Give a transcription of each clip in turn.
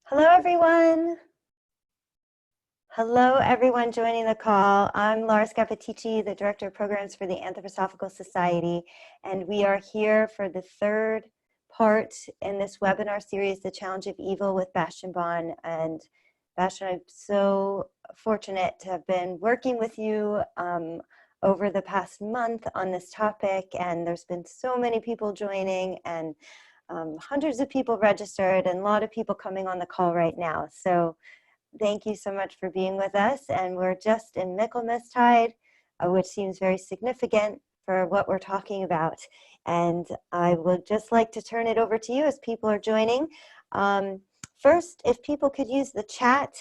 Hello, everyone. Hello, everyone joining the call. I'm Laura Scapitici, the Director of Programs for the Anthroposophical Society, and we are here for the third part in this webinar series, The Challenge of Evil with Bastiaan Baan. And Bastiaan, I'm so fortunate to have been working with you over the past month on this topic, and there's been so many people joining and hundreds of people registered and a lot of people coming on the call right now. So thank you so much for being with us. And we're just in Michaelmastide, which seems very significant for what we're talking about. And I would just like to turn it over to you as people are joining. First, if people could use the chat,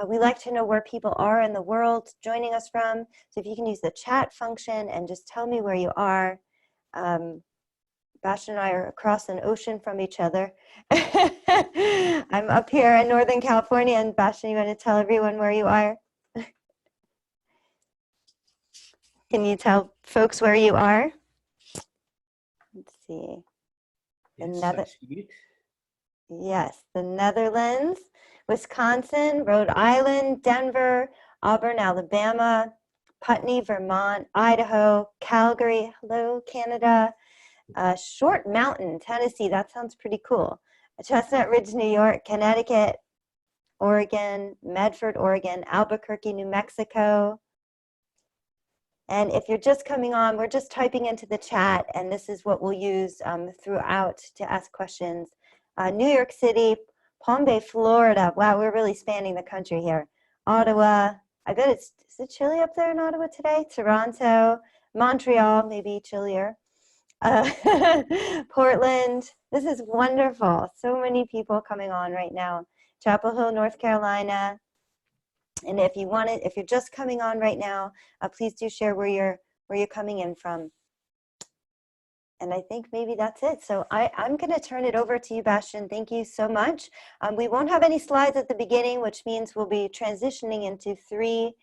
we like to know where people are in the world joining us from. So if you can use the chat function and just tell me where you are. Bastiaan and I are across an ocean from each other. I'm up here in Northern California, and Bastiaan, you want to tell everyone where you are? Can you tell folks where you are? Let's see. Yes, the Netherlands, Wisconsin, Rhode Island, Denver, Auburn, Alabama, Putney, Vermont, Idaho, Calgary, hello, Canada, Short Mountain, Tennessee, that sounds pretty cool. Chestnut Ridge, New York, Connecticut, Oregon, Medford, Oregon, Albuquerque, New Mexico. And if you're just coming on, we're just typing into the chat, and this is what we'll use throughout to ask questions. New York City, Palm Bay, Florida. Wow, we're really spanning the country here. Ottawa, I bet is it chilly up there in Ottawa today? Toronto, Montreal, maybe chillier. Portland, this is wonderful. So many people coming on right now. Chapel Hill, North Carolina. And if you want it, if you're just coming on right now, please do share where you're coming in from. And I think maybe that's it. So I'm going to turn it over to you, Bastiaan. Thank you so much. We won't have any slides at the beginning, which means we'll be transitioning into three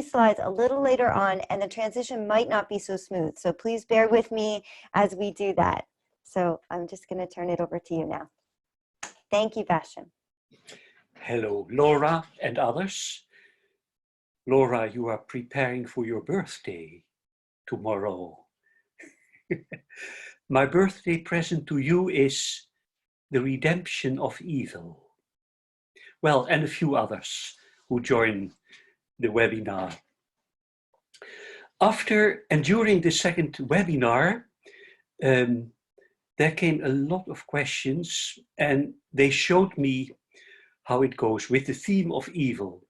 slides a little later on, and the transition might not be so smooth. So please bear with me as we do that. So I'm just going to turn it over to you now. Thank you, Bastiaan. Hello, Laura and others. Laura, you are preparing for your birthday tomorrow. My birthday present to you is the redemption of evil. Well, and a few others who join the webinar. After and during the second webinar, there came a lot of questions, and they showed me how it goes with the theme of evil.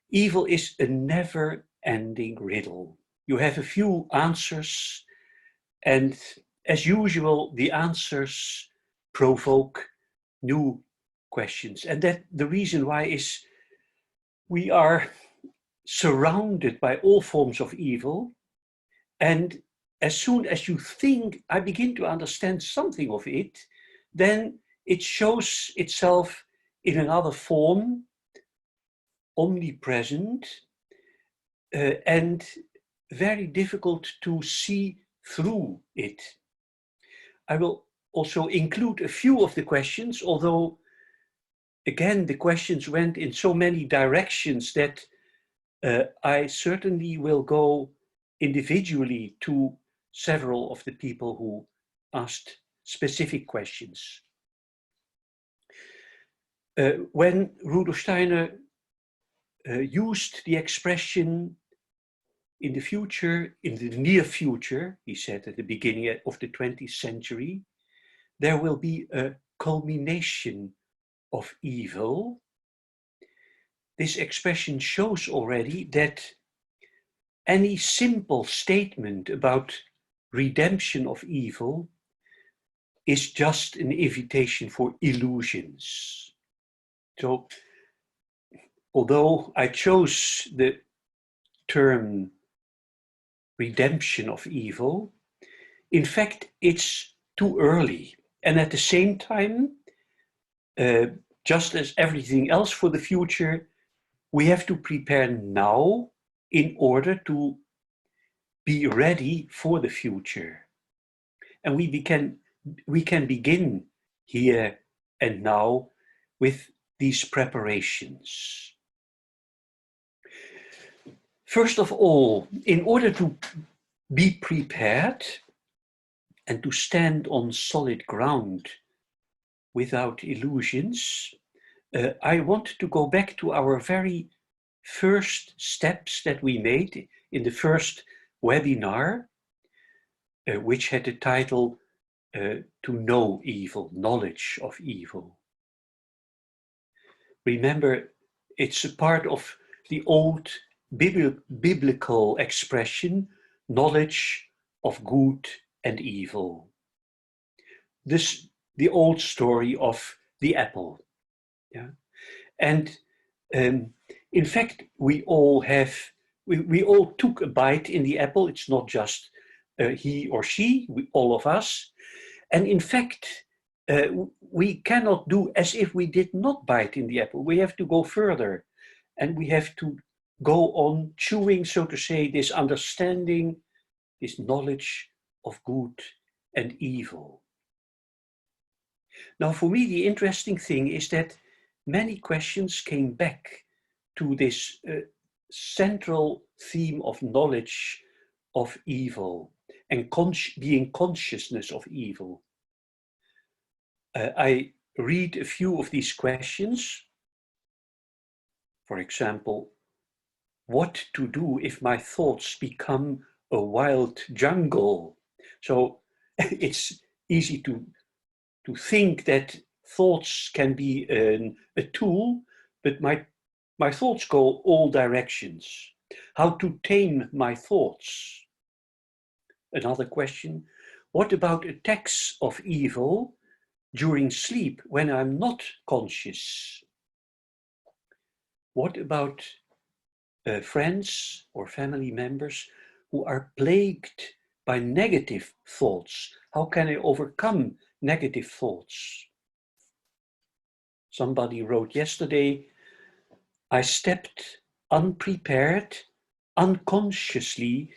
Evil is a never-ending riddle. You have a few answers, and as usual, the answers provoke new questions. And that the reason why is we are surrounded by all forms of evil, and as soon as you think, I begin to understand something of it, then it shows itself in another form, omnipresent, and very difficult to see through it. I will also include a few of the questions, although again the questions went in so many directions that I certainly will go individually to several of the people who asked specific questions. When Rudolf Steiner used the expression in the future, in the near future, he said at the beginning of the 20th century, there will be a culmination of evil. This expression shows already that any simple statement about redemption of evil is just an invitation for illusions. So, although I chose the term redemption of evil, in fact, it's too early. And at the same time, just as everything else for the future, we have to prepare now in order to be ready for the future. And we can begin here and now with these preparations. First of all, in order to be prepared and to stand on solid ground without illusions, I want to go back to our very first steps that we made in the first webinar, which had the title To Know Evil, Knowledge of Evil. Remember, it's a part of the old biblical expression, knowledge of good and evil. This, the old story of the apple. Yeah? And in fact, we all took a bite in the apple. It's not just he or she, all of us. And in fact, we cannot do as if we did not bite in the apple. We have to go further, and we have to go on chewing, so to say, this understanding, this knowledge of good and evil. Now, for me, the interesting thing is that many questions came back to this central theme of knowledge of evil and being consciousness of evil. I read a few of these questions. For example, what to do if my thoughts become a wild jungle? So it's easy to think that thoughts can be a tool, but my thoughts go all directions. How to tame my thoughts? Another question, what about attacks of evil during sleep when I'm not conscious? What about friends or family members who are plagued by negative thoughts? How can I overcome negative thoughts? Somebody wrote yesterday, I stepped unprepared, unconsciously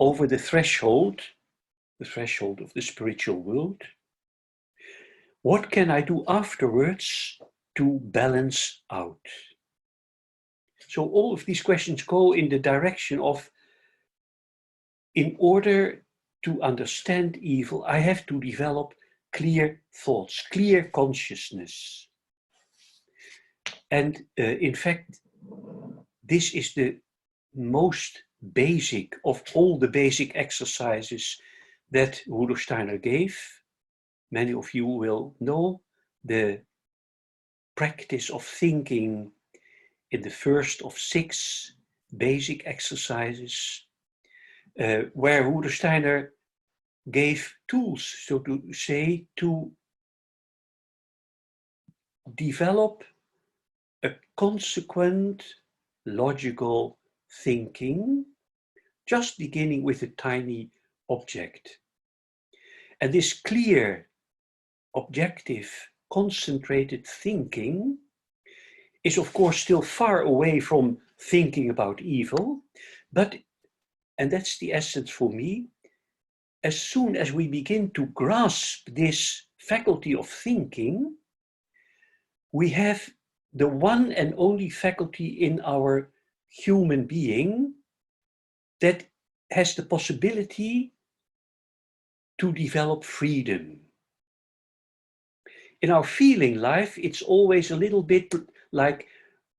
over the threshold of the spiritual world. What can I do afterwards to balance out? So all of these questions go in the direction of, in order to understand evil, I have to develop clear thoughts, clear consciousness. And in fact, this is the most basic of all the basic exercises that Rudolf Steiner gave. Many of you will know the practice of thinking in the first of 6 basic exercises, where Rudolf Steiner gave tools, so to say, to develop a consequent, logical thinking, just beginning with a tiny object. And this clear, objective, concentrated thinking is of course still far away from thinking about evil, but, and that's the essence for me, as soon as we begin to grasp this faculty of thinking, we have the one and only faculty in our human being that has the possibility to develop freedom. In our feeling life, it's always a little bit like,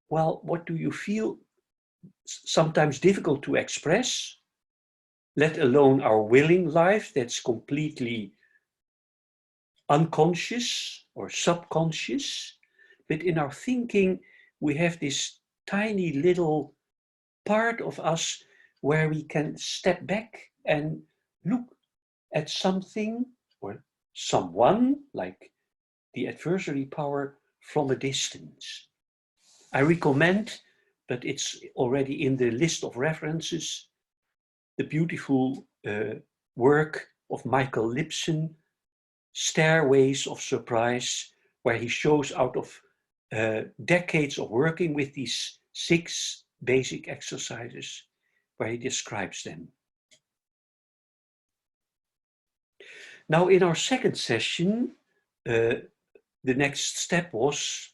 well, what do you feel? Sometimes difficult to express, let alone our willing life that's completely unconscious or subconscious. But in our thinking, we have this tiny little part of us where we can step back and look at something or someone, like the adversary power, from a distance. I recommend, but it's already in the list of references, the beautiful work of Michael Lipson, Stairways of Surprise, where he shows out of decades of working with these 6 basic exercises, where he describes them. Now, in our second session, the next step was,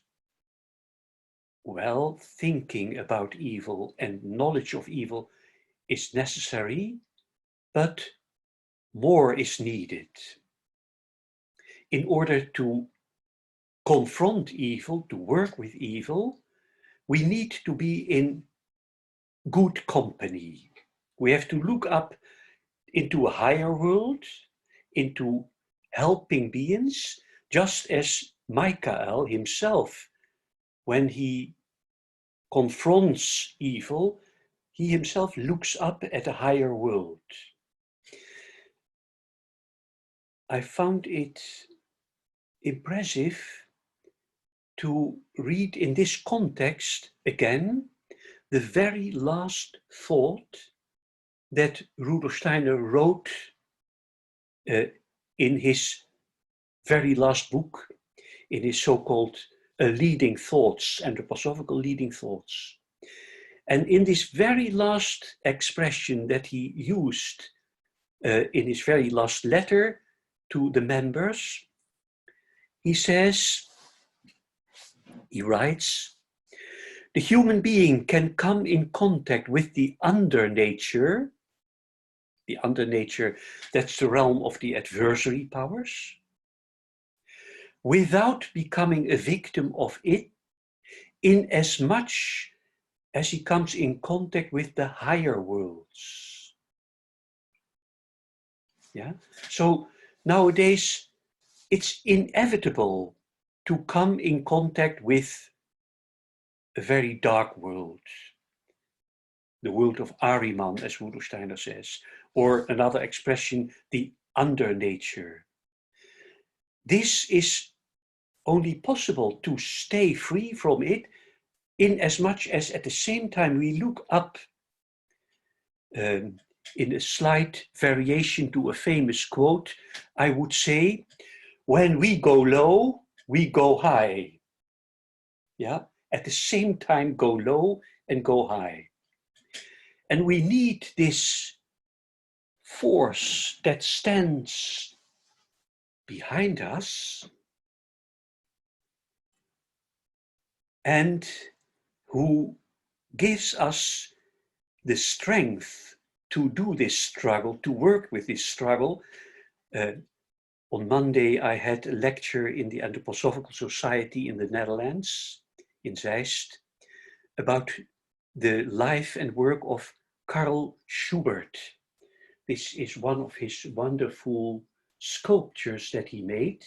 well, thinking about evil and knowledge of evil is necessary, but more is needed. In order to confront evil, to work with evil, we need to be in good company. We have to look up into a higher world, into helping beings, just as Michael himself, when he confronts evil, he himself looks up at a higher world. I found it impressive to read in this context again the very last thought that Rudolf Steiner wrote in his very last book, in his so-called leading thoughts, anthroposophical leading thoughts. And in this very last expression that he used in his very last letter to the members, he says, he writes, the human being can come in contact with the under nature, that's the realm of the adversary powers, without becoming a victim of it, in as much as he comes in contact with the higher worlds. Yeah. So nowadays, it's inevitable to come in contact with a very dark world. The world of Ahriman, as Rudolf Steiner says, or another expression, the under nature. This is only possible to stay free from it in as much as at the same time we look up in a slight variation to a famous quote, I would say, when we go low, we go high. Yeah, at the same time go low and go high. And we need this force that stands behind us and who gives us the strength to do this struggle, to work with this struggle. On Monday, I had a lecture in the Antroposophical Society in the Netherlands, in Zeist, about the life and work of Karl Schubert. This is one of his wonderful sculptures that he made,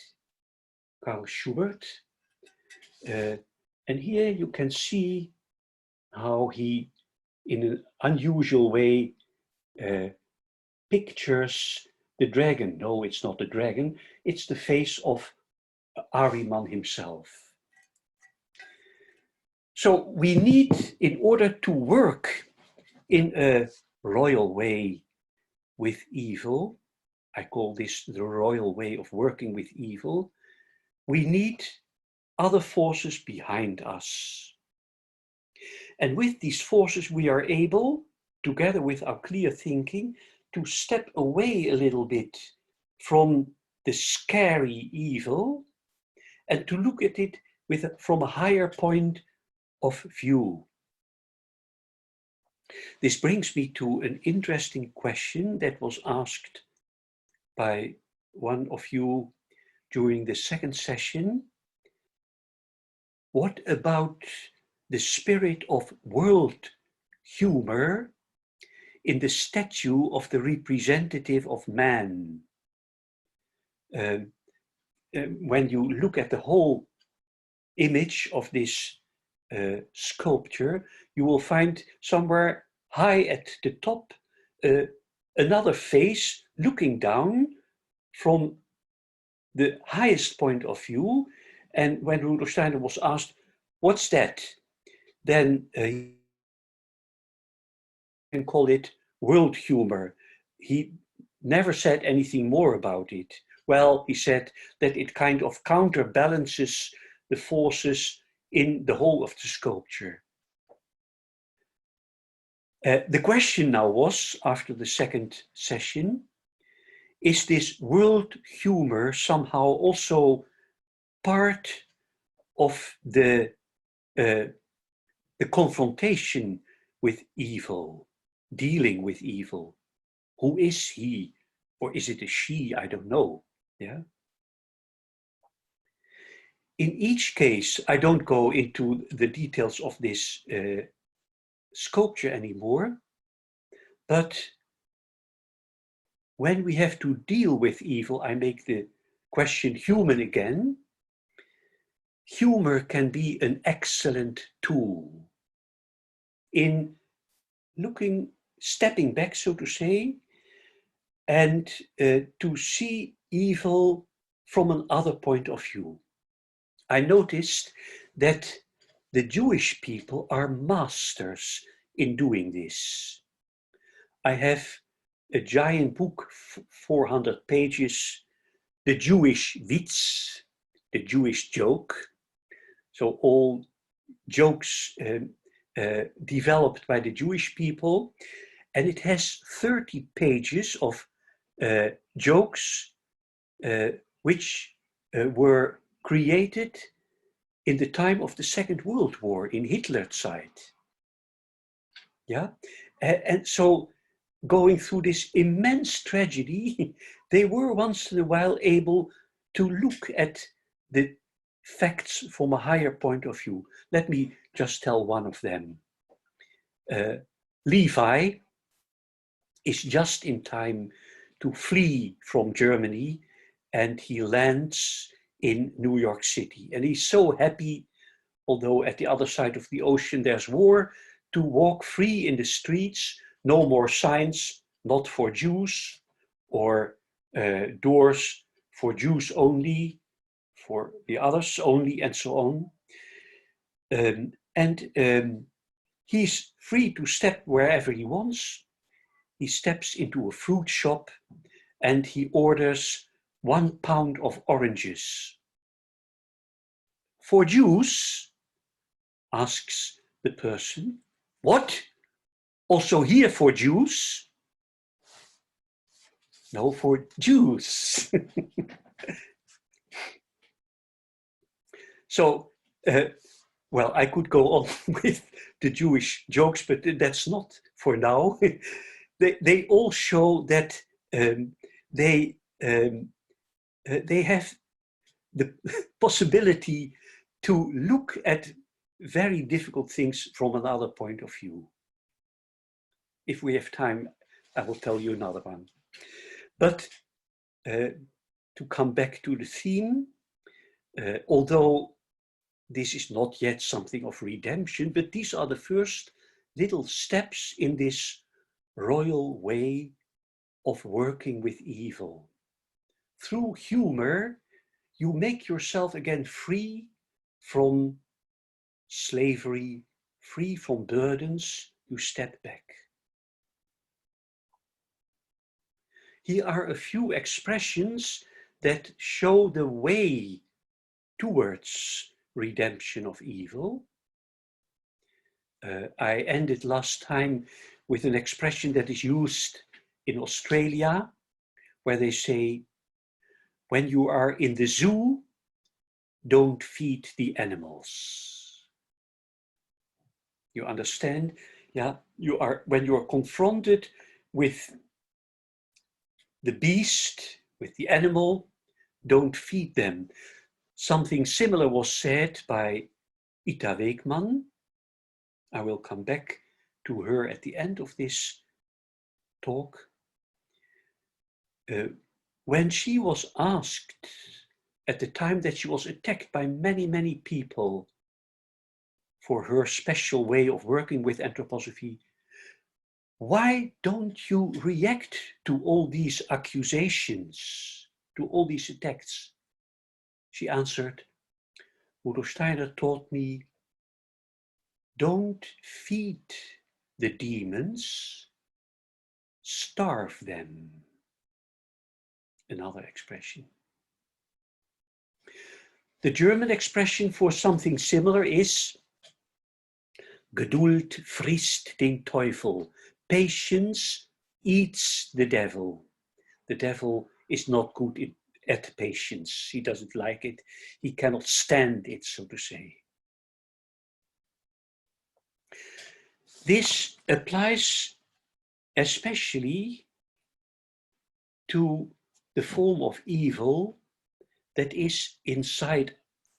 Karl Schubert. And here you can see how he, in an unusual way, pictures the dragon. No, it's not the dragon, it's the face of Ahriman himself. So we need, in order to work in a royal way with evil, I call this the royal way of working with evil, we need other forces behind us. And with these forces we are able, together with our clear thinking, to step away a little bit from the scary evil and to look at it from a higher point of view. This brings me to an interesting question that was asked by one of you during the second session. What about the spirit of world humor in the statue of the representative of man? When you look at the whole image of this sculpture, you will find somewhere high at the top another face looking down from the highest point of view. And when Rudolf Steiner was asked, what's that? Then he can call it world humor. He never said anything more about it. Well, he said that it kind of counterbalances the forces in the whole of the sculpture. The question now was, after the second session, is this world humor somehow also part of the confrontation with evil, dealing with evil. Who is he? Or is it a she? I don't know. Yeah. In each case, I don't go into the details of this sculpture anymore, but when we have to deal with evil, I make the question human again. Humor can be an excellent tool in stepping back, so to say, and to see evil from another point of view. I noticed that the Jewish people are masters in doing this. I have a giant book, 400 pages, the Jewish Witz, the Jewish joke. So all jokes developed by the Jewish people. And it has 30 pages of jokes which were created in the time of the Second World War in Hitler's side. Yeah, and so going through this immense tragedy, they were once in a while able to look at the facts from a higher point of view. Let me just tell one of them. Levi is just in time to flee from Germany, and he lands in New York City. And he's so happy, although at the other side of the ocean there's war, to walk free in the streets, no more signs, not for Jews, or doors for Jews only, for the others only, and so on. He's free to step wherever he wants. He steps into a fruit shop and he orders 1 pound of oranges. For Jews, asks the person. What? Also here for Jews? No, for Jews. So, well, I could go on with the Jewish jokes, but that's not for now. They all show that they have the possibility to look at very difficult things from another point of view. If we have time, I will tell you another one. But to come back to the theme, although this is not yet something of redemption, but these are the first little steps in this royal way of working with evil. Through humor, you make yourself again free from slavery, free from burdens. You step back. Here are a few expressions that show the way towards redemption of evil. I ended last time with an expression that is used in Australia, where they say, when you are in the zoo, don't feed the animals. You understand? Yeah, when you are confronted with the beast, with the animal, don't feed them. Something similar was said by Ita Weekman. I will come back to her at the end of this talk. When she was asked at the time that she was attacked by many, many people for her special way of working with anthroposophy, why don't you react to all these accusations, to all these attacks? She answered, Rudolf Steiner taught me, don't feed the demons, starve them. Another expression. The German expression for something similar is Geduld frisst den Teufel. Patience eats the devil. The devil is not good at the patients. He doesn't like it. He cannot stand it, so to say. This applies especially to the form of evil that is inside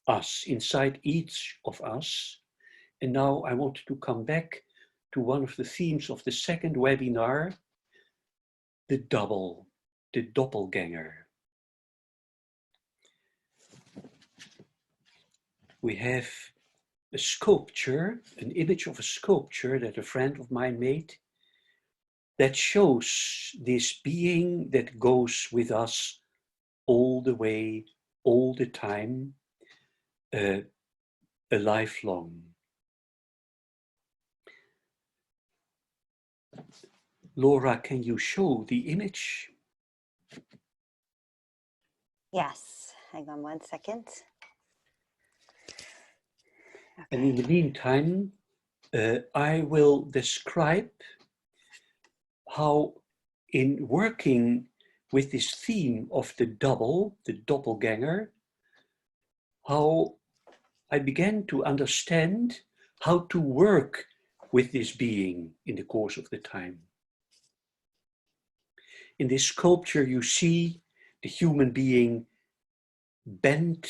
us, inside each of us. And now I want to come back to one of the themes of the second webinar, the double, the doppelganger. We have a sculpture, an image of a sculpture that a friend of mine made that shows this being that goes with us all the way, all the time, a lifelong. Laura, can you show the image? Yes, hang on 1 second. Okay. And in the meantime, I will describe how in working with this theme of the double, the doppelganger, how I began to understand how to work with this being in the course of the time. In this sculpture, you see the human being bent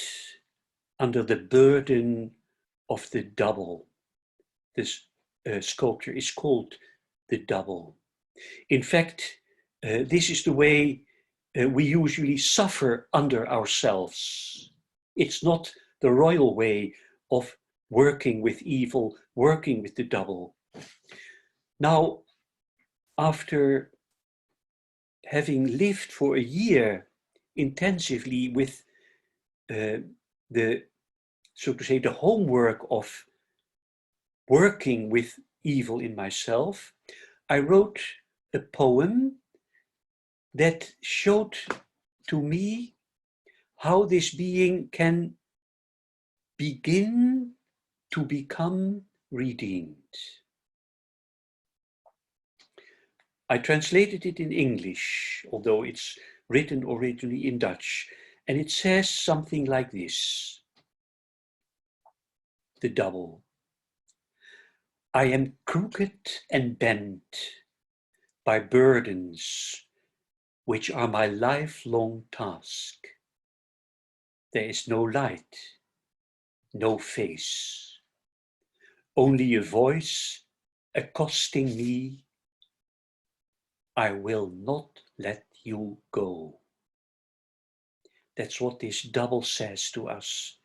under the burden of the double. This sculpture is called the double. In fact, this is the way we usually suffer under ourselves. It's not the royal way of working with evil, working with the double. Now, after having lived for a year intensively with so to say, the homework of working with evil in myself, I wrote a poem that showed to me how this being can begin to become redeemed. I translated it in English, although it's written originally in Dutch, and it says something like this. The double. I am crooked and bent by burdens which are my lifelong task. There is no light, no face, only a voice accosting me. I will not let you go. That's what this double says to us.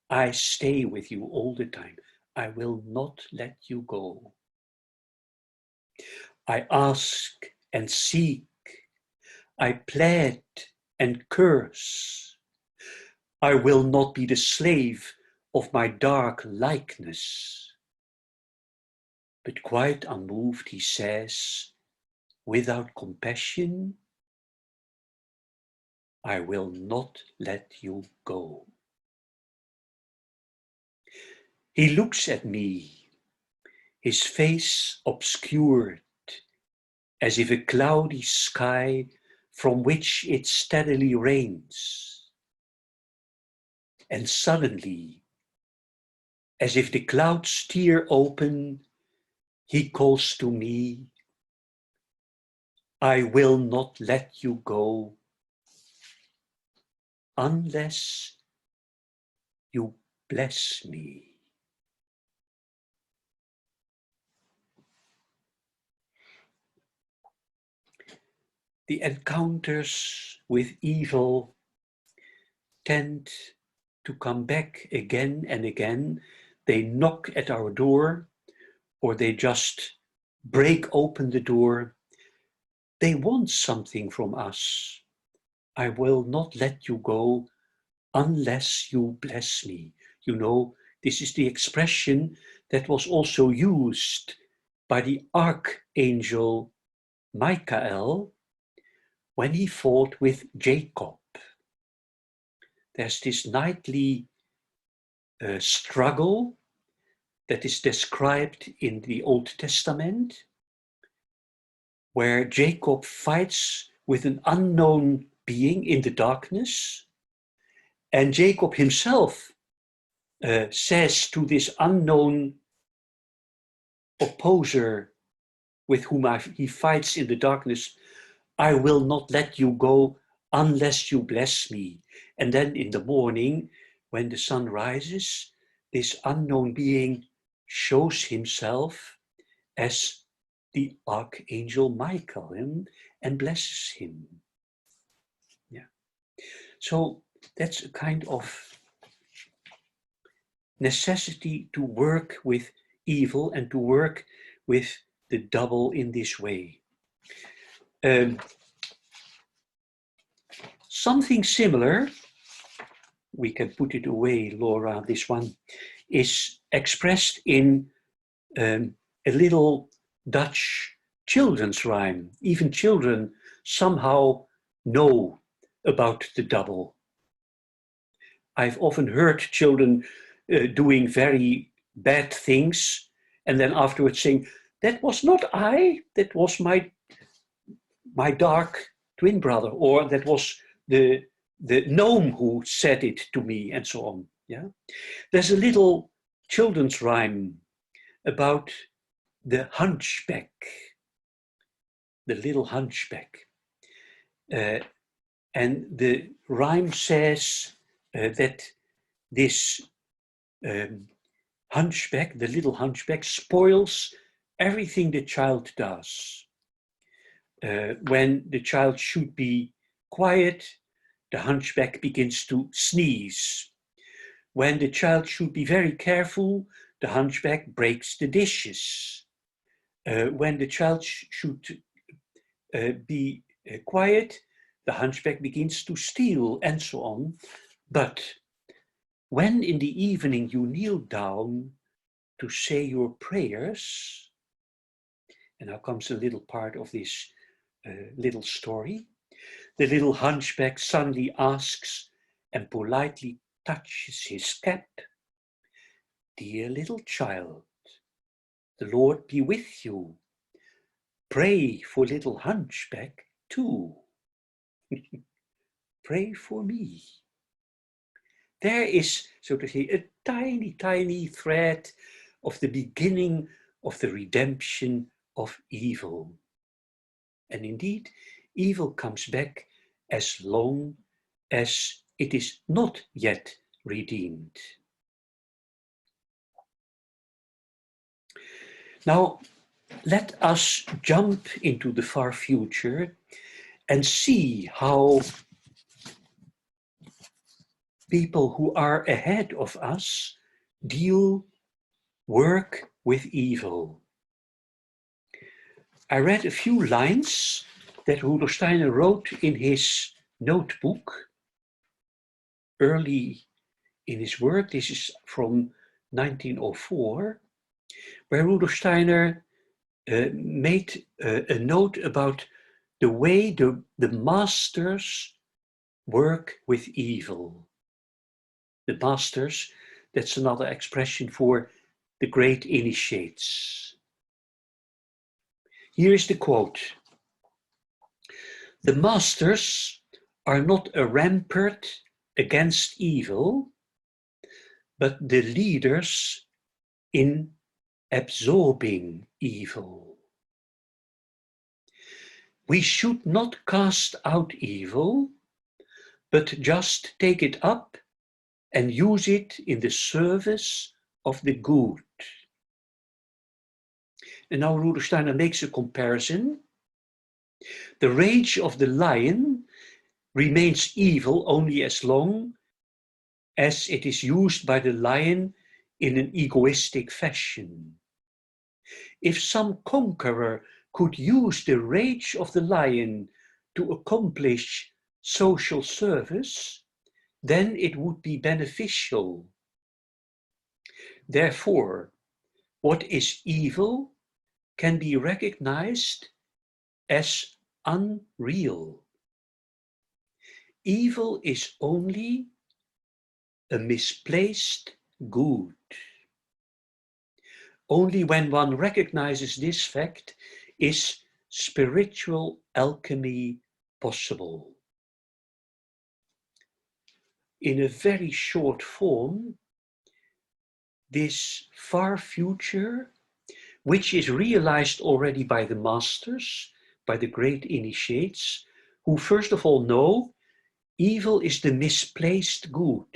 I stay with you all the time. I will not let you go. I ask and seek. I plead and curse. I will not be the slave of my dark likeness. But quite unmoved, he says, without compassion, I will not let you go. He looks at me, his face obscured, as if a cloudy sky from which it steadily rains. And suddenly, as if the clouds tear open, he calls to me, I will not let you go unless you bless me. The encounters with evil tend to come back again and again. They knock at our door, or they just break open the door. They want something from us. I will not let you go unless you bless me. You know, this is the expression that was also used by the archangel Michael when he fought with Jacob. There's this nightly struggle that is described in the Old Testament, where Jacob fights with an unknown being in the darkness. And Jacob himself says to this unknown opposer with whom he fights in the darkness, I will not let you go unless you bless me. And then in the morning, when the sun rises, this unknown being shows himself as the archangel Michael and blesses him. Yeah. So that's a kind of necessity to work with evil and to work with the double in this way. Something similar, we can put it away, Laura, this one, is expressed in a little Dutch children's rhyme. Even children somehow know about the double. I've often heard children doing very bad things and then afterwards saying, that was not I, that was my dark twin brother, or that was the gnome who said it to me, and so on. Yeah, there's a little children's rhyme about the hunchback, the little hunchback, and the rhyme says that this hunchback, the little hunchback, spoils everything the child does. When the child should be quiet, the hunchback begins to sneeze. When the child should be very careful, the hunchback breaks the dishes. When the child should be quiet, the hunchback begins to steal, and so on. But when in the evening you kneel down to say your prayers, and now comes a little part of this little story, the little hunchback suddenly asks and politely touches his cap. Dear little child, the Lord be with you. Pray for little hunchback too. Pray for me. There is, so to say, a tiny, tiny thread of the beginning of the redemption of evil. And indeed, evil comes back as long as it is not yet redeemed. Now, let us jump into the far future and see how people who are ahead of us work with evil. I read a few lines that Rudolf Steiner wrote in his notebook early in his work. This is from 1904, where Rudolf Steiner made a note about the way the masters work with evil. The masters, that's another expression for the great initiates. Here is the quote. The masters are not a rampart against evil, but the leaders in absorbing evil. We should not cast out evil, but just take it up and use it in the service of the good. And now Rudolf Steiner makes a comparison. The rage of the lion remains evil only as long as it is used by the lion in an egoistic fashion. If some conqueror could use the rage of the lion to accomplish social service, then it would be beneficial. Therefore, what is evil can be recognized as unreal. Evil is only a misplaced good. Only when one recognizes this fact is spiritual alchemy possible. in a very short form this far future, which is realized already by the masters, by the great initiates, who first of all know evil is the misplaced good.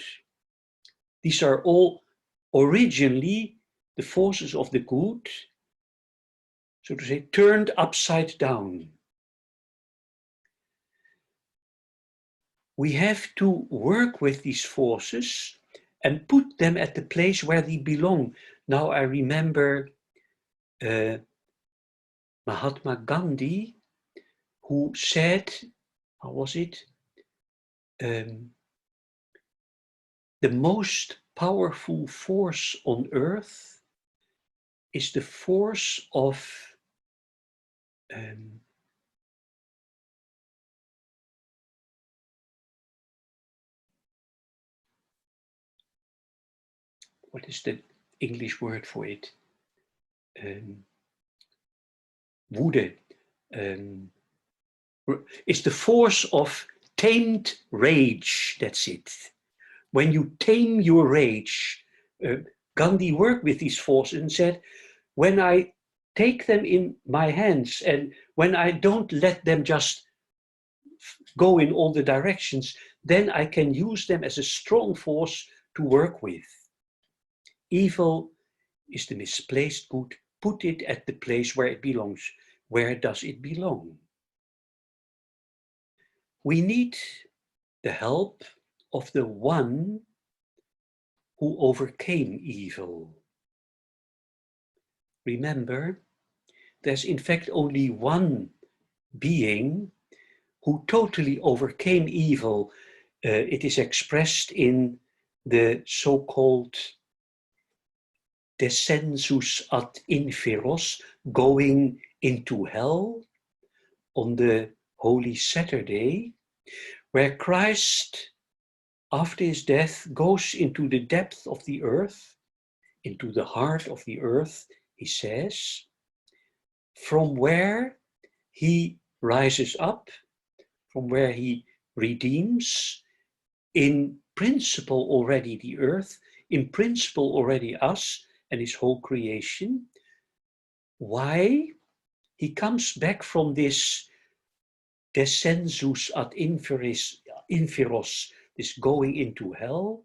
These are all originally the forces of the good, so to say, turned upside down. We have to work with these forces and put them at the place where they belong. Now I remember Mahatma Gandhi, who said, how was it? The most powerful force on earth is the force of what is the English word for it? Woede. It's the force of tamed rage, that's it. When you tame your rage, Gandhi worked with these forces and said, when I take them in my hands and when I don't let them just go in all the directions, then I can use them as a strong force to work with. Evil is the misplaced good. Put it at the place where it belongs. Where does it belong? We need the help of the one who overcame evil. Remember, there's in fact only one being who totally overcame evil. It is expressed in the so-called descensus ad inferos, going into hell, on the Holy Saturday, where Christ, after his death, goes into the depth of the earth, into the heart of the earth, he says, from where he rises up, from where he redeems, in principle already the earth, in principle already us and his whole creation. Why? He comes back from this descensus ad inferos, this going into hell,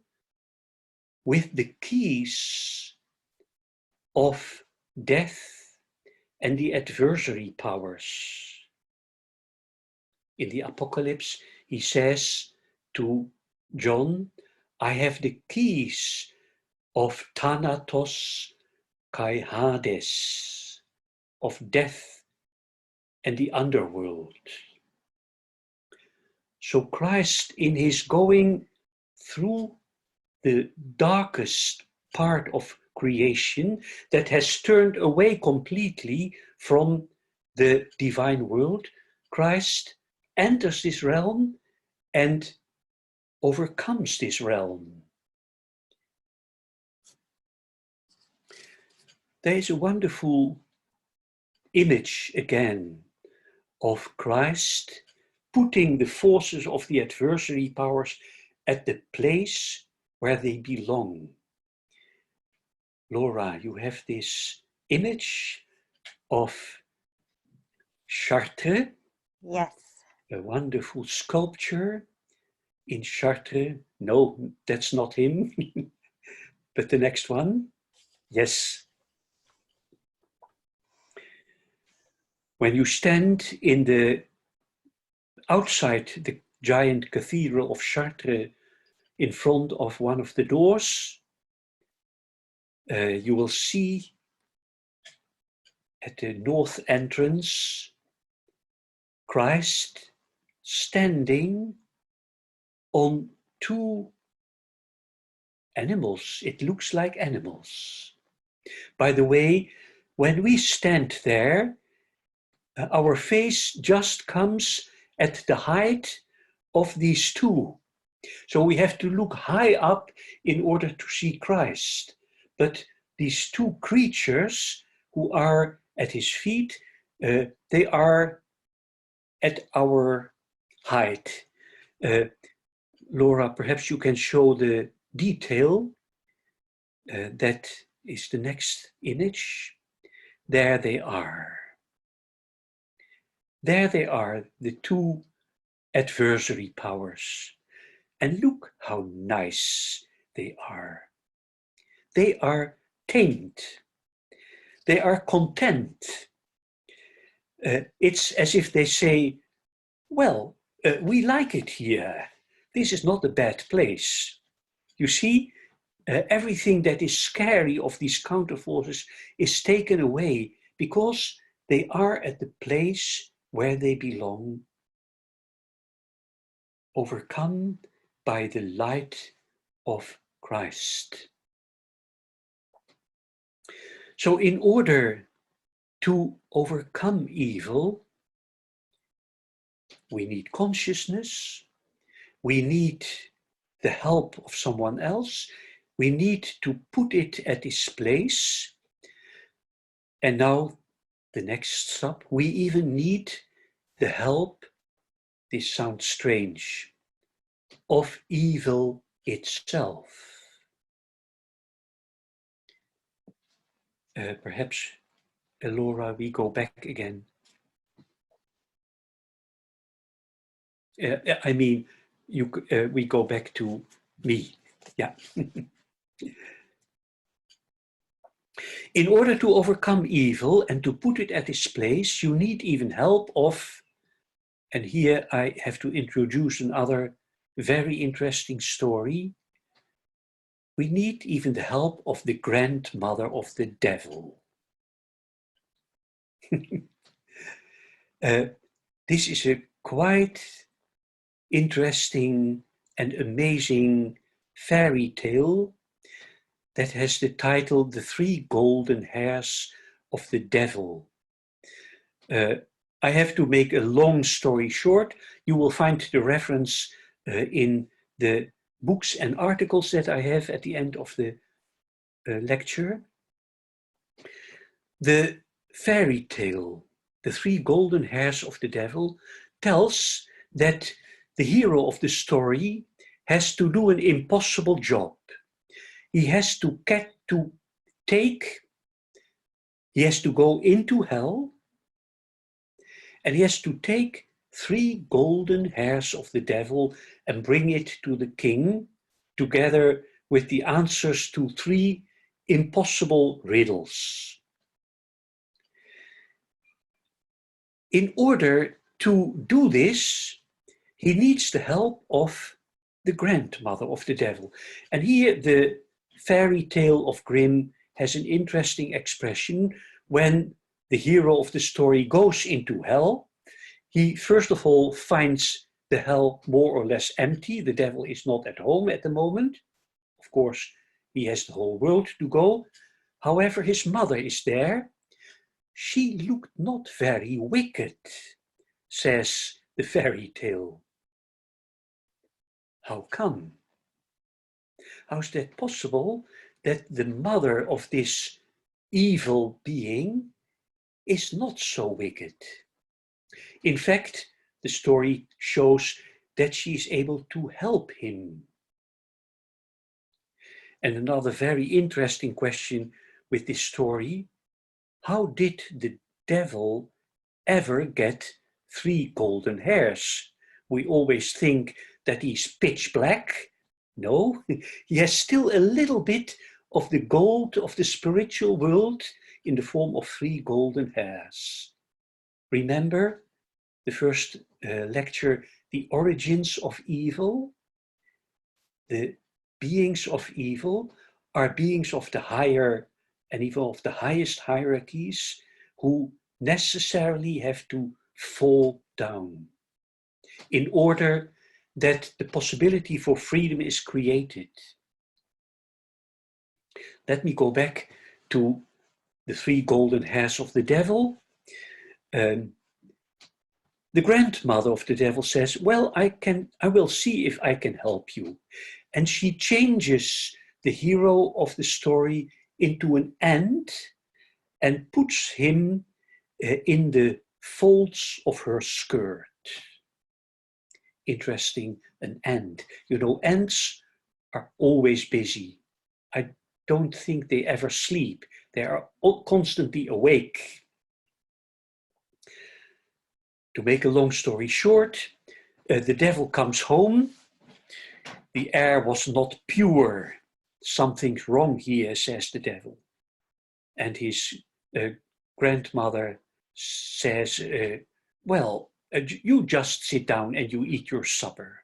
with the keys of death and the adversary powers. In the Apocalypse, he says to John, I have the keys of Thanatos kai Hades, of death and the underworld. So Christ, in his going through the darkest part of creation that has turned away completely from the divine world, Christ enters this realm and overcomes this realm. There is a wonderful image again of Christ putting the forces of the adversary powers at the place where they belong. Laura, you have this image of Chartres. Yes. A wonderful sculpture in Chartres. No, that's not him. But the next one. Yes. When you stand in the outside the giant cathedral of Chartres, in front of one of the doors, you will see at the north entrance Christ standing on two animals. It looks like animals. By the way, when we stand there, our face just comes at the height of these two. So we have to look high up in order to see Christ. But these two creatures who are at his feet, they are at our height. Laura, perhaps you can show the detail. That is the next image. There they are. There they are, the two adversary powers. And look how nice they are. They are tamed. They are content. It's as if they say, well, we like it here. This is not a bad place. You see, everything that is scary of these counterforces is taken away because they are at the place where they belong, overcome by the light of Christ. So in order to overcome evil, we need consciousness, we need the help of someone else, we need to put it at its place. And now the next step, we even need the help, this sounds strange, of evil itself. Perhaps, Laura, we go back again. I mean, we go back to me. Yeah. In order to overcome evil and to put it at its place, you need even help of, and here I have to introduce another very interesting story. We need even the help of the grandmother of the devil. This is a quite interesting and amazing fairy tale that has the title The Three Golden Hairs of the Devil. I have to make a long story short. You will find the reference in the books and articles that I have at the end of the lecture. The fairy tale, The Three Golden Hairs of the Devil, tells that the hero of the story has to do an impossible job. He has to go into hell, and he has to take 3 golden hairs of the devil and bring it to the king, together with the answers to 3 impossible riddles. In order to do this, he needs the help of the grandmother of the devil. And here the fairy tale of Grimm has an interesting expression. When the hero of the story goes into hell, he first of all finds the hell more or less empty. The devil is not at home at the moment. Of course, he has the whole world to go. However, his mother is there. She looked not very wicked, says the fairy tale. How come? How's that possible that the mother of this evil being is not so wicked? In fact, the story shows that she is able to help him. And another very interesting question with this story: how did the devil ever get 3 golden hairs? We always think that he's pitch black. No, he has still a little bit of the gold of the spiritual world in the form of 3 golden hairs. Remember the first lecture, The Origins of Evil? The beings of evil are beings of the higher and even of the highest hierarchies who necessarily have to fall down in order that the possibility for freedom is created. Let me go back to the 3 golden hairs of the devil. The grandmother of the devil says, well, I will see if I can help you. And she changes the hero of the story into an ant and puts him in the folds of her skirt. Interesting an ant. You know, ants are always busy. I don't think they ever sleep. They are constantly awake. To make a long story short, the devil comes home. The air was not pure. Something's wrong here, says the devil. And his grandmother says, well, you just sit down and you eat your supper.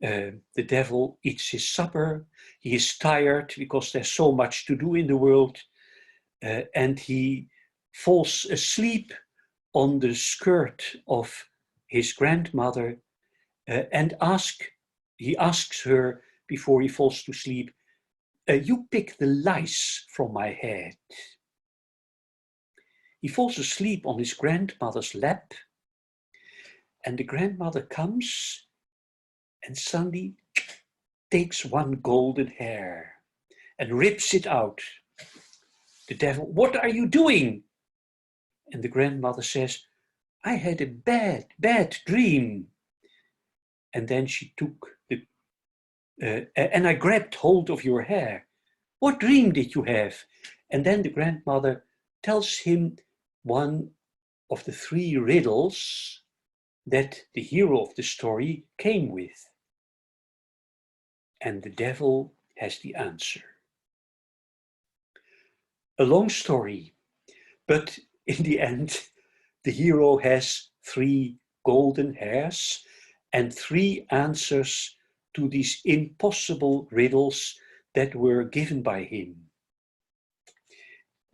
The devil eats his supper. He is tired because there's so much to do in the world. And he falls asleep on the skirt of his grandmother and he asks her before he falls to sleep, you pick the lice from my head. He falls asleep on his grandmother's lap, and the grandmother comes and suddenly takes one golden hair and rips it out. The devil, what are you doing? And the grandmother says, I had a bad dream. And then she took and I grabbed hold of your hair. What dream did you have? And then the grandmother tells him one of the 3 riddles that the hero of the story came with. And the devil has the answer. A long story, but in the end, the hero has 3 golden hairs and 3 answers to these impossible riddles that were given by him.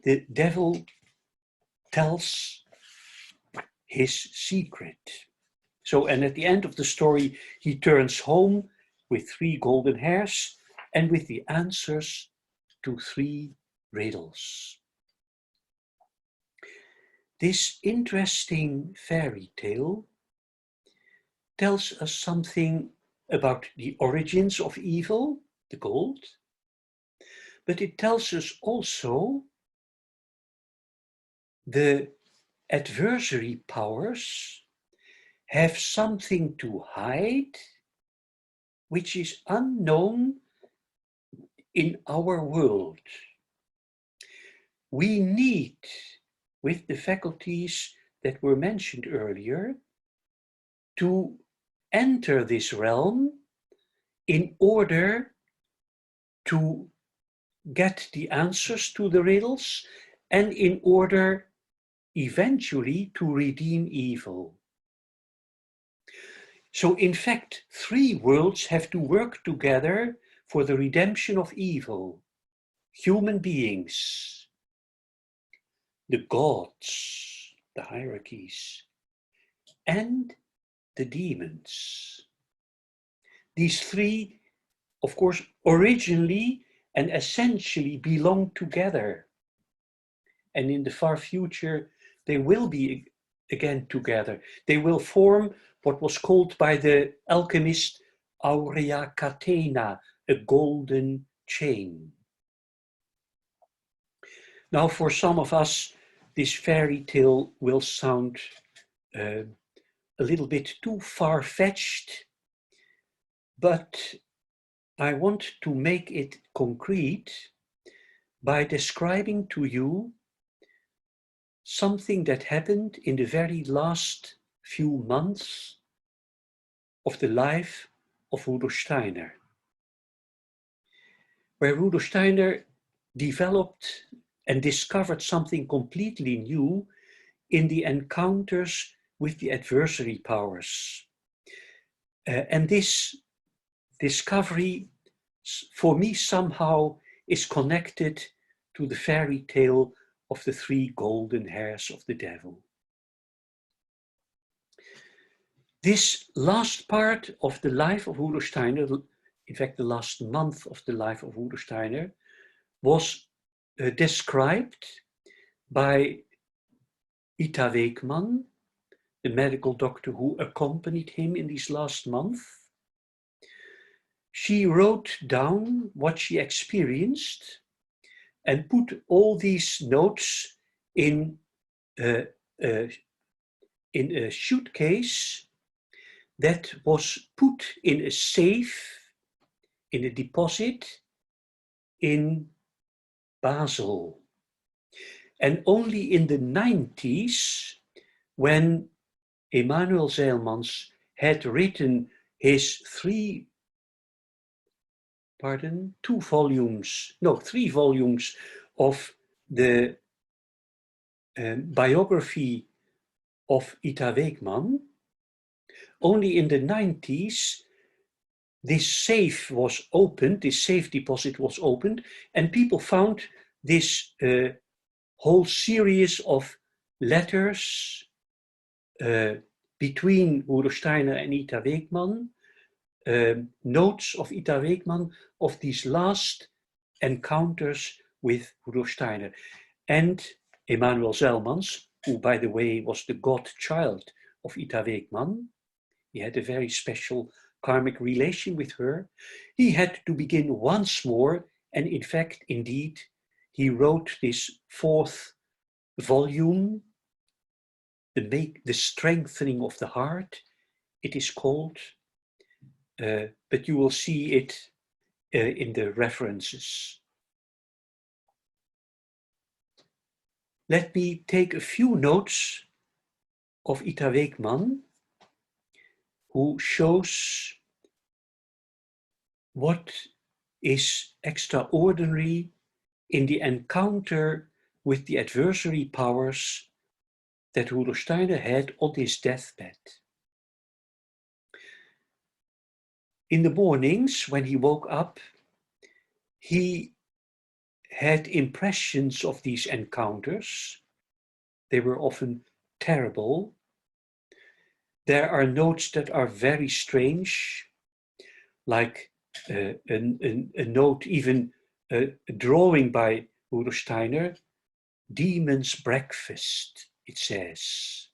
The devil tells his secret. So, and at the end of the story, he turns home with 3 golden hairs and with the answers to 3 riddles. This interesting fairy tale tells us something about the origins of evil, the gold, but it tells us also the adversary powers have something to hide which is unknown in our world. We need, with the faculties that were mentioned earlier, to enter this realm in order to get the answers to the riddles and in order eventually to redeem evil. So in fact, 3 worlds have to work together for the redemption of evil. Human beings, the gods, the hierarchies, and the demons. These 3, of course, originally and essentially belong together. And in the far future, they will be again together. They will form what was called by the alchemist aurea catena, a golden chain. Now, for some of us, this fairy tale will sound a little bit too far-fetched, but I want to make it concrete by describing to you something that happened in the very last few months of the life of Rudolf Steiner, where Rudolf Steiner developed and discovered something completely new in the encounters with the adversary powers. And this discovery, for me, somehow is connected to the fairy tale of the 3 golden hairs of the devil. This last part of the life of Rudolf Steiner, in fact the last month of the life of Rudolf Steiner, was described by Ita Weekman, the medical doctor who accompanied him in these last month. She wrote down what she experienced and put all these notes in a suitcase that was put in a safe, in a deposit in Basel. And only in the 90s, when Emanuel Zeilmans had written his three volumes of the biography of Ita Weekman, only in the 90s, this safe was opened, this safe deposit was opened, and people found this whole series of letters between Rudolf Steiner and Ita Weekman, notes of Ita Weekman of these last encounters with Rudolf Steiner. And Emanuel Zeilmans, who by the way was the godchild of Ita Weekman, he had a very special karmic relation with her, he had to begin once more, and in fact, indeed, he wrote this fourth volume, The Strengthening of the Heart, it is called, but you will see it in the references. Let me take a few notes of Ita Weekman, who shows what is extraordinary in the encounter with the adversary powers that Rudolf Steiner had on his deathbed. In the mornings, when he woke up, he had impressions of these encounters. They were often terrible. There are notes that are very strange, like a note, even a drawing by Rudolf Steiner, Demon's Breakfast, it says.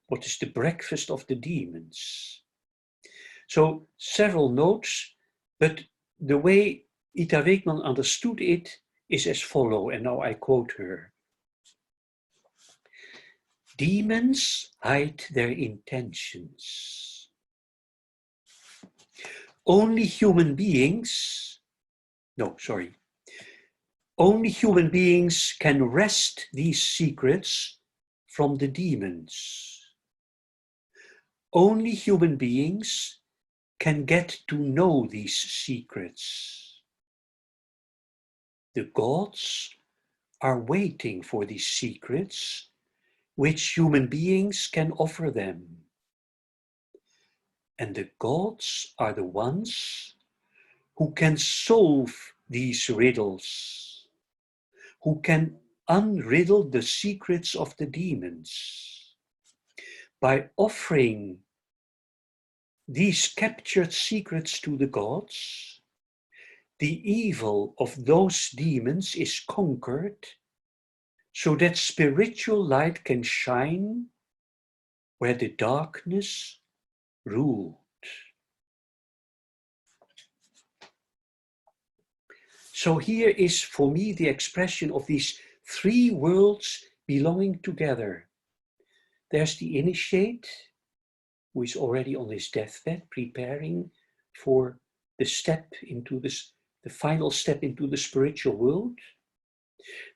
What is the breakfast of the demons? So several notes, but the way Ita Weekman understood it is as follows, and now I quote her. Demons hide their intentions. Only human beings can wrest these secrets from the demons. Only human beings can get to know these secrets. The gods are waiting for these secrets which human beings can offer them. And the gods are the ones who can solve these riddles, who can unriddle the secrets of the demons. By offering these captured secrets to the gods, the evil of those demons is conquered, so that spiritual light can shine where the darkness ruled. So here is for me the expression of these three worlds belonging together. There's the initiate, who is already on his deathbed, preparing for the step into this, the final step into the spiritual world.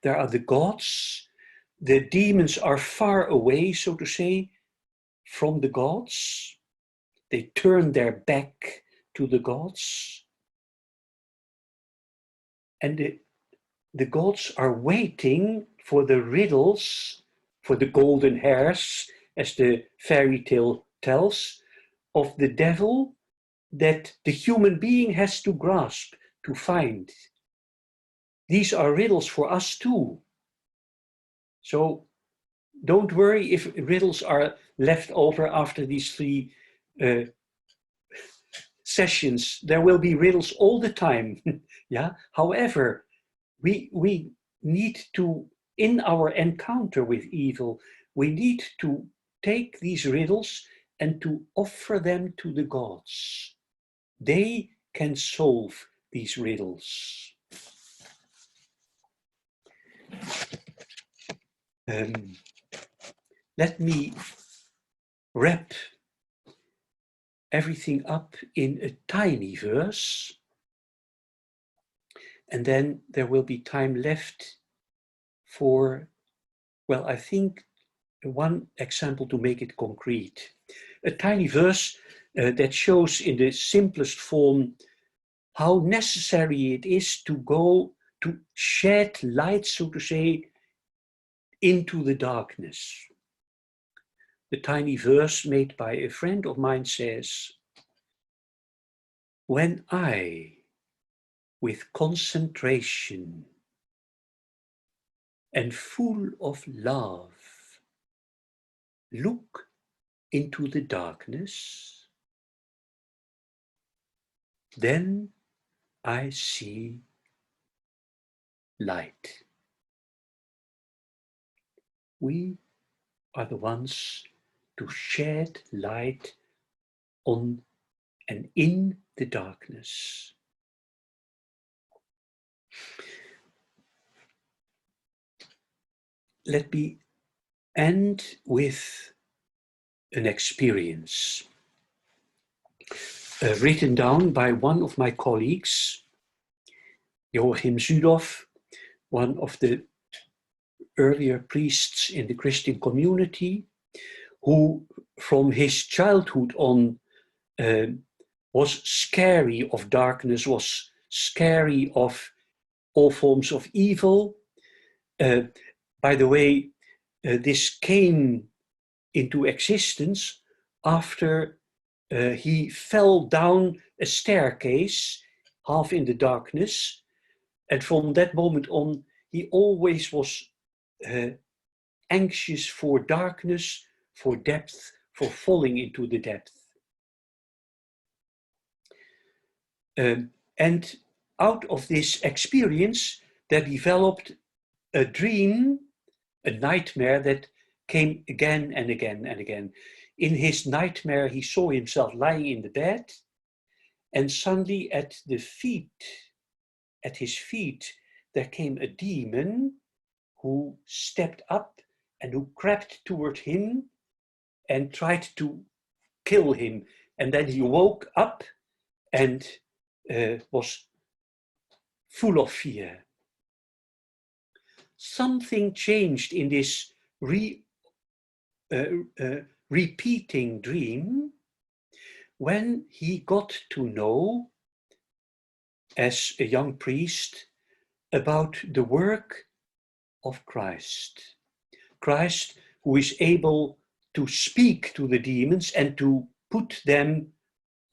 There are the gods. The demons are far away, so to say, from the gods. They turn their back to the gods. And the gods are waiting for the riddles, for the golden hairs, as the fairy tale tells, of the devil that the human being has to grasp, to find. These are riddles for us too. So don't worry if riddles are left over after these three sessions. There will be riddles all the time. Yeah. However, we need to, in our encounter with evil, we need to take these riddles and to offer them to the gods. They can solve these riddles. Let me wrap everything up in a tiny verse, and then there will be time left for, well, I think one example to make it concrete. A tiny verse that shows in the simplest form how necessary it is to go to shed light, so to say, into the darkness. The tiny verse made by a friend of mine says, "When I, with concentration and full of love, look into the darkness, then I see light." We are the ones to shed light on and in the darkness. Let me end with an experience written down by one of my colleagues, Joachim Zudoff, one of the earlier priests in the Christian community, who from his childhood on was scary of darkness, was scary of all forms of evil. By the way, this came into existence after he fell down a staircase, half in the darkness, and from that moment on, he always was anxious for darkness, for depth, for falling into the depth. And out of this experience, there developed a dream, a nightmare that came again and again and again. In his nightmare, he saw himself lying in the bed, and suddenly at his feet, there came a demon who stepped up and who crept toward him and tried to kill him. And then he woke up and was full of fear. Something changed in this repeating dream when he got to know, as a young priest, about the work of Christ. Christ, who is able to speak to the demons and to put them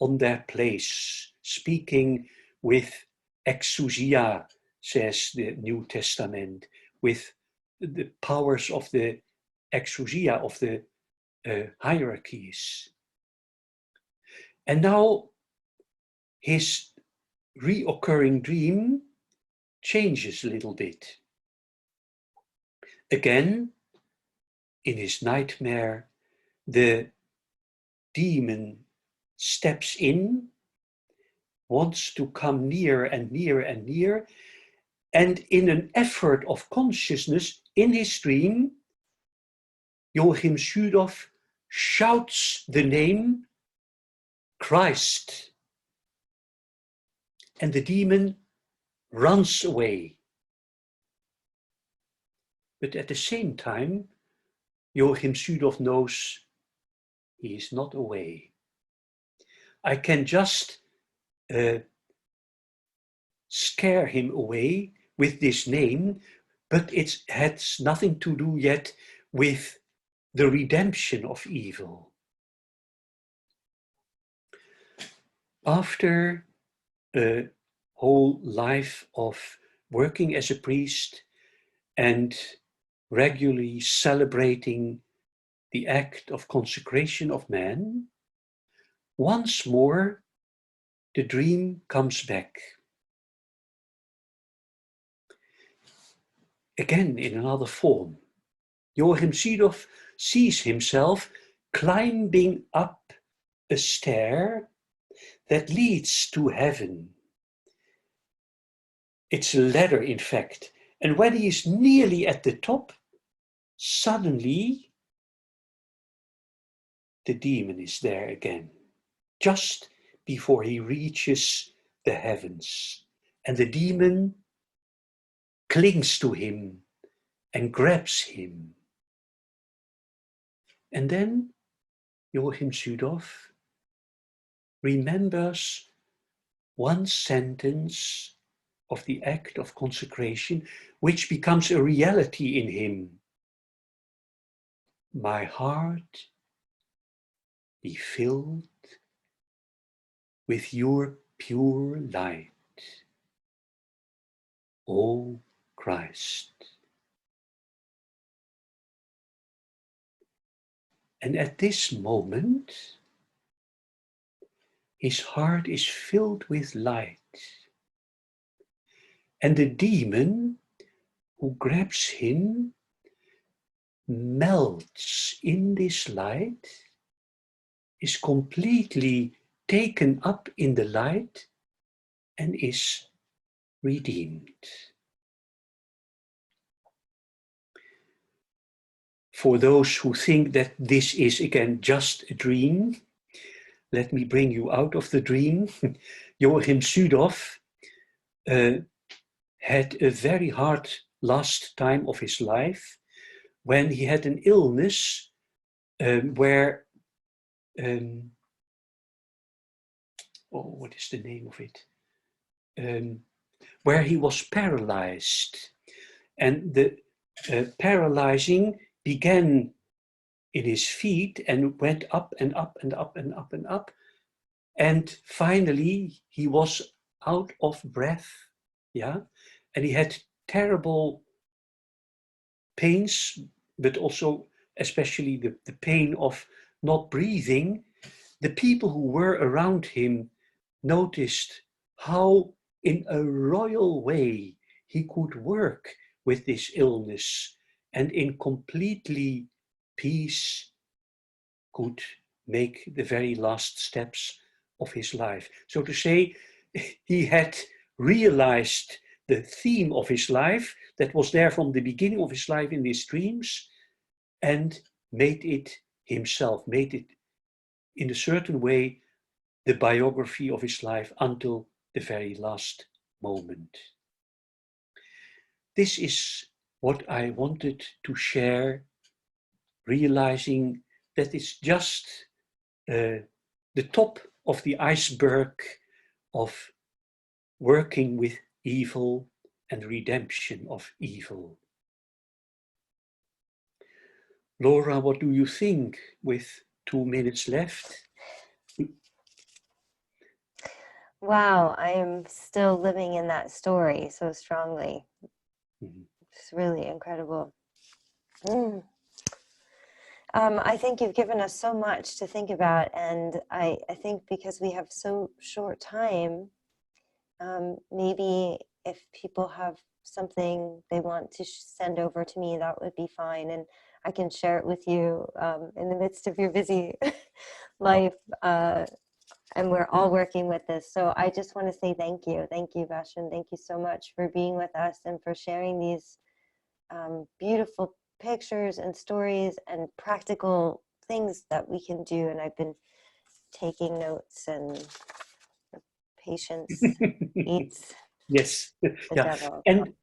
on their place, speaking with exousia, says the New Testament, with the powers of the exousia, of the hierarchies. And now his reoccurring dream changes a little bit. Again, in his nightmare, the demon steps in, wants to come near and near and near, and in an effort of consciousness in his dream, Joachim Zudoff shouts the name Christ, and the demon runs away. But at the same time, Joachim Zudoff knows he is not away. I can just scare him away with this name, but it has nothing to do yet with the redemption of evil. After a whole life of working as a priest and regularly celebrating the act of consecration of man, once more the dream comes back. Again in another form. Joachim Zudoff sees himself climbing up a stair that leads to heaven. It's a ladder, in fact, and when he is nearly at the top, suddenly the demon is there again. just before he reaches the heavens. And the demon clings to him and grabs him. And then Joachim Südhoff remembers one sentence of the act of consecration, which becomes a reality in him. My heart be filled with your pure light, O Christ. And at this moment, his heart is filled with light. And the demon who grabs him melts in this light, is completely taken up in the light, and is redeemed. For those who think that this is again just a dream, let me bring you out of the dream. Joachim Südhoff had a very hard last time of his life when he had an illness where, what is the name of it? Where he was paralyzed. And the paralyzing began in his feet and went up and up and up and up and up. And finally, he was out of breath, yeah? And he had terrible pains, but also especially the pain of not breathing. The people who were around him noticed how in a royal way he could work with this illness and in completely peace could make the very last steps of his life. So to say, he had realized the theme of his life that was there from the beginning of his life in his dreams and made it himself, made it in a certain way the biography of his life until the very last moment. This is what I wanted to share, realizing that it's just the top of the iceberg of working with evil and redemption of evil. Laura, what do you think with 2 minutes left? Wow, I am still living in that story so strongly. Mm-hmm. It's really incredible. I think you've given us so much to think about, and I think because we have so short time, maybe if people have something they want to send over to me, that would be fine, and I can share it with you in the midst of your busy life, and we're all working with this. So I just want to say thank you, Bastiaan. Thank you so much for being with us and for sharing these beautiful pictures and stories and practical things that we can do. And I've been taking notes, and patience eats yes, the yeah. devil. And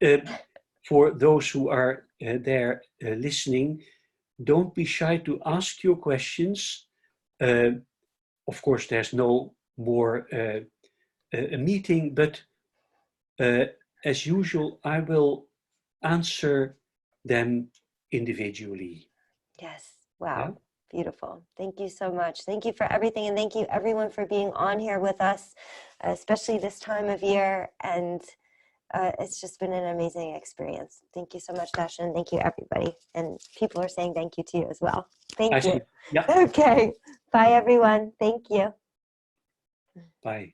for those who are there listening, don't be shy to ask your questions. Of course, there's no more a meeting, but as usual, I will answer them individually. Yes. Wow. Yeah? Beautiful. Thank you so much. Thank you for everything. And thank you everyone for being on here with us, especially this time of year. And it's just been an amazing experience. Thank you so much, Bastiaan. Thank you, everybody. And people are saying thank you to you as well. Thank you. Yeah. Okay. Bye, everyone. Thank you. Bye.